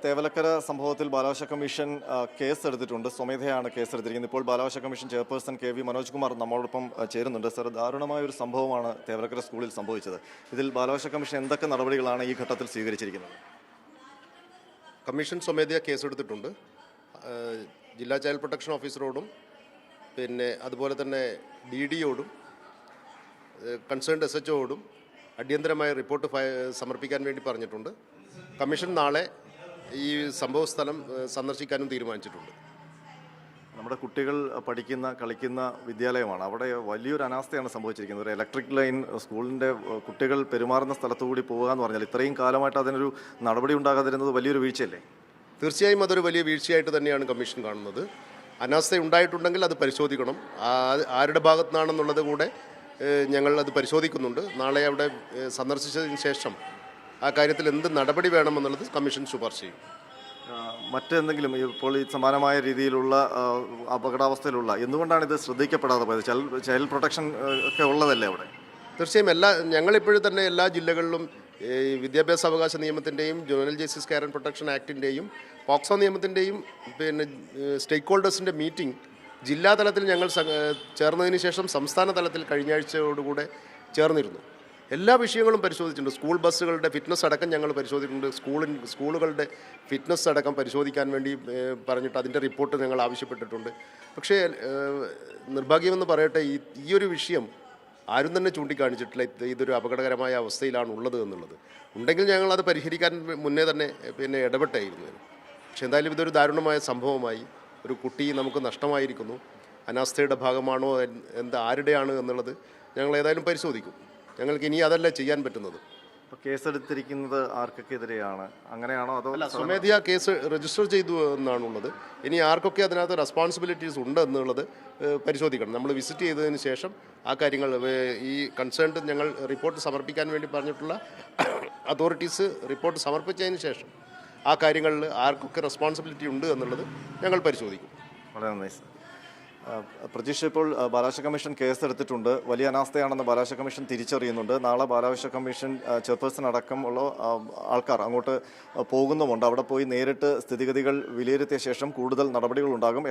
തേവലക്കര സംഭവത്തിൽ ബാലാവകാശ കമ്മീഷൻ കേസെടുത്തിട്ടുണ്ട്. സ്വമേധയാണ് കേസെടുത്തിരിക്കുന്നത്. ഇപ്പോൾ ബാലാവകാശ commission chairperson KV Manoj Kumar നമ്മളോടൊപ്പം ചേരുന്നുണ്ട്. സർ, ദാരുണമായ ഒരു സംഭവമാണ് തേവലക്കര സ്കൂളിൽ സംഭവിച്ചത്. ഇതിൽ ബാലാവകാശ കമ്മീഷൻ എന്തൊക്കെ നടപടികളാണ് ഈ ഘട്ടത്തിൽ സ്വീകരിച്ചിരിക്കുന്നത്? കമ്മീഷൻ സ്വമേധയാ കേസെടുത്തിട്ടുണ്ട്. ജില്ലാ ചൈൽഡ് പ്രൊട്ടക്ഷൻ ഓഫീസറോടും പിന്നെ അതുപോലെ തന്നെ DDയോടും കൺസേൺഡ് SHOയോടും അടിയന്തരമായ റിപ്പോർട്ട് സമർപ്പിക്കാൻ വേണ്ടി പറഞ്ഞിട്ടുണ്ട്. കമ്മീഷൻ നാളെ ഈ സംഭവസ്ഥലം സന്ദർശിക്കാനും തീരുമാനിച്ചിട്ടുണ്ട്. നമ്മുടെ കുട്ടികൾ കളിക്കുന്ന വിദ്യാലയമാണ്. അവിടെ വലിയൊരു അനാസ്ഥയാണ് സംഭവിച്ചിരിക്കുന്നത്. ഒരു ഇലക്ട്രിക് ലൈൻ സ്കൂളിൻ്റെ കുട്ടികൾ പെരുമാറുന്ന സ്ഥലത്തുകൂടി പോകുക എന്ന് പറഞ്ഞാൽ ഇത്രയും കാലമായിട്ട് അതിനൊരു നടപടി ഉണ്ടാകാതിരുന്നത് വലിയൊരു വീഴ്ചയല്ലേ? തീർച്ചയായും അതൊരു വലിയ വീഴ്ചയായിട്ട് തന്നെയാണ് കമ്മീഷൻ കാണുന്നത്. അനാസ്ഥ ഉണ്ടായിട്ടുണ്ടെങ്കിൽ അത് പരിശോധിക്കണം. ആരുടെ ഭാഗത്തു നിന്നാണെന്നുള്ളത് കൂടെ ഞങ്ങൾ അത് പരിശോധിക്കുന്നുണ്ട്. നാളെ അവിടെ സന്ദർശിച്ചതിന് ശേഷം ആ കാര്യത്തിൽ എന്ത് നടപടി വേണമെന്നുള്ളത് കമ്മീഷൻ ശുപാർശ ചെയ്യും. മറ്റെന്തെങ്കിലും ഇപ്പോൾ ഈ സമാനമായ രീതിയിലുള്ള അപകടാവസ്ഥയിലുള്ള എന്തുകൊണ്ടാണ് ഇത് ശ്രദ്ധിക്കപ്പെടാതെ പോയത്? ചൈൽഡ് പ്രൊട്ടക്ഷൻ ഒക്കെ ഉള്ളതല്ലേ അവിടെ? തീർച്ചയായും ഞങ്ങളിപ്പോഴും തന്നെ എല്ലാ ജില്ലകളിലും വിദ്യാഭ്യാസ അവകാശ നിയമത്തിൻ്റെയും juvenile justice care and protection ആക്ടിൻ്റെയും പോക്സോ നിയമത്തിൻ്റെയും പിന്നെ സ്റ്റേക്ക് ഹോൾഡേഴ്സിൻ്റെ മീറ്റിംഗ് ജില്ലാതലത്തിൽ ഞങ്ങൾ ചേർന്നതിന് ശേഷം സംസ്ഥാന തലത്തിൽ കഴിഞ്ഞ ആഴ്ചയോടുകൂടെ ചേർന്നിരുന്നു. എല്ലാ വിഷയങ്ങളും പരിശോധിച്ചിട്ടുണ്ട്. സ്കൂൾ ബസ്സുകളുടെ ഫിറ്റ്നസ് അടക്കം ഞങ്ങൾ പരിശോധിച്ചിട്ടുണ്ട്. സ്കൂളുകളുടെ ഫിറ്റ്നസ് അടക്കം പരിശോധിക്കാൻ വേണ്ടി പറഞ്ഞിട്ട് അതിൻ്റെ റിപ്പോർട്ട് ഞങ്ങൾ ആവശ്യപ്പെട്ടിട്ടുണ്ട്. പക്ഷേ നിർഭാഗ്യമെന്ന് പറയട്ടെ, ഈ ഒരു വിഷയം ആരും തന്നെ ചൂണ്ടിക്കാണിച്ചിട്ടില്ല ഇതൊരു അപകടകരമായ അവസ്ഥയിലാണ് ഉള്ളത് എന്നുള്ളത്. ഉണ്ടെങ്കിൽ ഞങ്ങളത് പരിഹരിക്കാൻ മുന്നേ തന്നെ ഇടപെട്ടായിരുന്നു. പക്ഷെ എന്തായാലും ഇതൊരു ദാരുണമായ സംഭവമായി. ഒരു കുട്ടി നമുക്ക് നഷ്ടമായിരിക്കുന്നു. അനാസ്ഥയുടെ ഭാഗമാണോ ആരുടെയാണ് എന്നുള്ളത് ഞങ്ങൾ ഏതായാലും പരിശോധിക്കും. ഞങ്ങൾക്ക് ഇനി അതല്ല ചെയ്യാൻ പറ്റുന്നത്. ഇപ്പോൾ കേസെടുത്തിരിക്കുന്നത് ആർക്കൊക്കെ എതിരെയാണ്? അങ്ങനെയാണോ അതോ? അല്ല, സ്വമേധയാ കേസ് രജിസ്റ്റർ ചെയ്തു എന്നാണുള്ളത്. ഇനി ആർക്കൊക്കെ അതിനകത്ത് റെസ്പോൺസിബിലിറ്റീസ് ഉണ്ട് എന്നുള്ളത് പരിശോധിക്കണം. നമ്മൾ വിസിറ്റ് ചെയ്തതിന് ശേഷം ആ കാര്യങ്ങൾ ഈ കൺസേൺഡ് ഞങ്ങൾ റിപ്പോർട്ട് സമർപ്പിക്കാൻ വേണ്ടി പറഞ്ഞിട്ടുള്ള അതോറിറ്റീസ് റിപ്പോർട്ട് സമർപ്പിച്ചതിന് ശേഷം ആ കാര്യങ്ങളിൽ ആർക്കൊക്കെ റെസ്പോൺസിബിലിറ്റി ഉണ്ട് എന്നുള്ളത് ഞങ്ങൾ പരിശോധിക്കും. വളരെ നന്ദി സർ. പ്രതീക്ഷ, ഇപ്പോൾ ബാലാവകാശ കമ്മീഷൻ കേസെടുത്തിട്ടുണ്ട്. വലിയ അനാസ്ഥയാണെന്ന് ബാലാവകാശ കമ്മീഷൻ തിരിച്ചറിയുന്നുണ്ട്. നാളെ ബാലാവകാശ കമ്മീഷൻ ചെയർപേഴ്സൺ അടക്കമുള്ള ആൾക്കാർ അങ്ങോട്ട് പോകുന്നുമുണ്ട്. അവിടെ പോയി നേരിട്ട് സ്ഥിതിഗതികൾ വിലയിരുത്തിയ ശേഷം കൂടുതൽ നടപടികളുണ്ടാകും.